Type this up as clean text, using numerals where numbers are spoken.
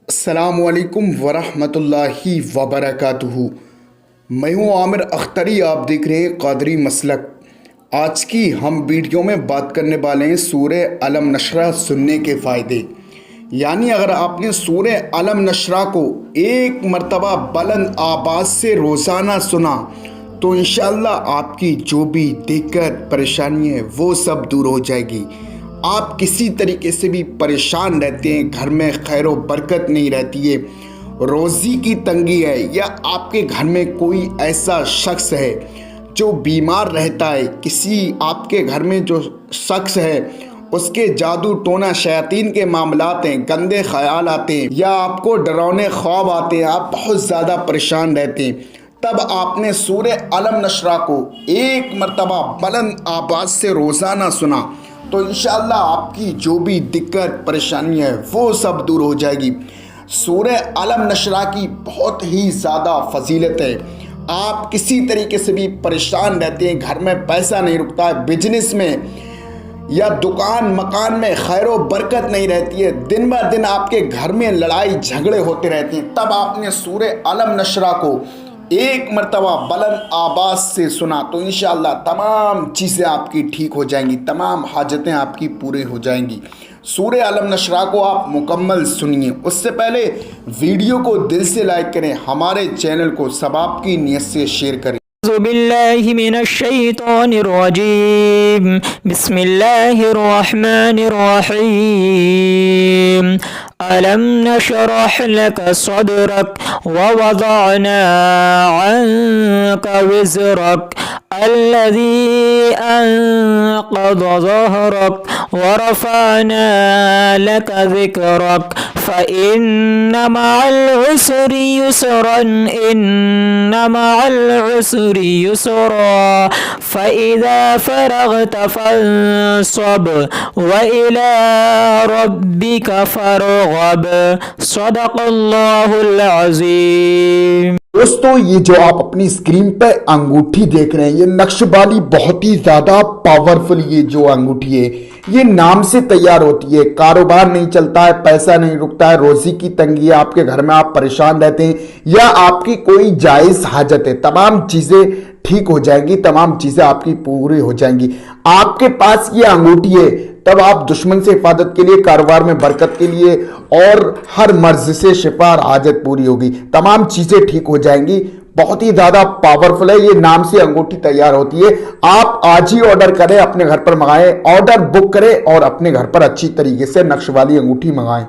السلام علیکم ورحمۃ اللہ وبرکاتہ۔ میں ہوں عامر اختری، آپ دیکھ رہے ہیں قادری مسلک۔ آج کی ہم ویڈیو میں بات کرنے والے ہیں سورہ علم نشرہ سننے کے فائدے۔ یعنی اگر آپ نے سورہ علم نشرہ کو ایک مرتبہ بلند آواز سے روزانہ سنا تو انشاءاللہ آپ کی جو بھی دقت پریشانی ہے وہ سب دور ہو جائے گی۔ آپ کسی طریقے سے بھی پریشان رہتے ہیں، گھر میں خیر و برکت نہیں رہتی ہے، روزی کی تنگی ہے، یا آپ کے گھر میں کوئی ایسا شخص ہے جو بیمار رہتا ہے، کسی آپ کے گھر میں جو شخص ہے اس کے جادو ٹونا شیاطین کے معاملات ہیں، گندے خیال آتے ہیں، یا آپ کو ڈراؤنے خواب آتے ہیں، آپ بہت زیادہ پریشان رہتے ہیں، تب آپ نے سورہ علم نشرہ کو ایک مرتبہ بلند آواز سے روزانہ سنا تو انشاءاللہ آپ کی جو بھی دقت پریشانی ہے وہ سب دور ہو جائے گی۔ سورہ علم نشرہ کی بہت ہی زیادہ فضیلت ہے۔ آپ کسی طریقے سے بھی پریشان رہتے ہیں، گھر میں پیسہ نہیں رکتا ہے، بزنس میں یا دکان مکان میں خیر و برکت نہیں رہتی ہے، دن بہ دن آپ کے گھر میں لڑائی جھگڑے ہوتے رہتے ہیں، تب آپ نے سورہ علم نشرہ کو ایک مرتبہ بلند آواز سے سنا تو انشاءاللہ تمام چیزیں آپ کی ٹھیک ہو جائیں گی، تمام حاجتیں آپ کی پورے ہو جائیں گی۔ سورہ علم نشرہ کو آپ مکمل سنیے، اس سے پہلے ویڈیو کو دل سے لائک کریں، ہمارے چینل کو ثواب کی نیت سے شیئر کریں۔ اعوذ باللہ من الشیطان الرجیم، بسم اللہ الرحمن الرحیم۔ ألم نشرح لك صدرك ووضعنا عنك وزرك الذي أنقض ظهرك ورفعنا لك ذكرك فإن مع العسر يسرا إن مع العسر يسرا فإذا فرغت فانصب وإلى ربك فارغب۔ صدق اللہ العظیم۔ دوستو، یہ جو آپ اپنی اسکرین پہ انگوٹھی دیکھ رہے ہیں، یہ نقش والی بہت ہی زیادہ پاورفل یہ جو انگوٹھی ہے، یہ نام سے تیار ہوتی ہے۔ کاروبار نہیں چلتا ہے، پیسہ نہیں رکتا ہے، روزی کی تنگی ہے، آپ کے گھر میں آپ پریشان رہتے ہیں، یا آپ کی کوئی جائز حاجت ہے، تمام چیزیں ٹھیک ہو جائیں گی، تمام چیزیں آپ کی پوری ہو جائیں گی۔ آپ کے پاس یہ انگوٹھی ہے تب آپ دشمن سے حفاظت کے لیے، کاروبار میں برکت کے لیے، اور ہر مرض سے شفا اور حاجت پوری ہوگی، تمام چیزیں ٹھیک ہو جائیں گی۔ بہت ہی زیادہ پاورفل ہے، یہ نام سے انگوٹھی تیار ہوتی ہے۔ آپ آج ہی آرڈر کریں، اپنے گھر پر منگائیں، آرڈر بک کریں اور اپنے گھر پر اچھی طریقے سے نقش والی انگوٹھی منگائیں۔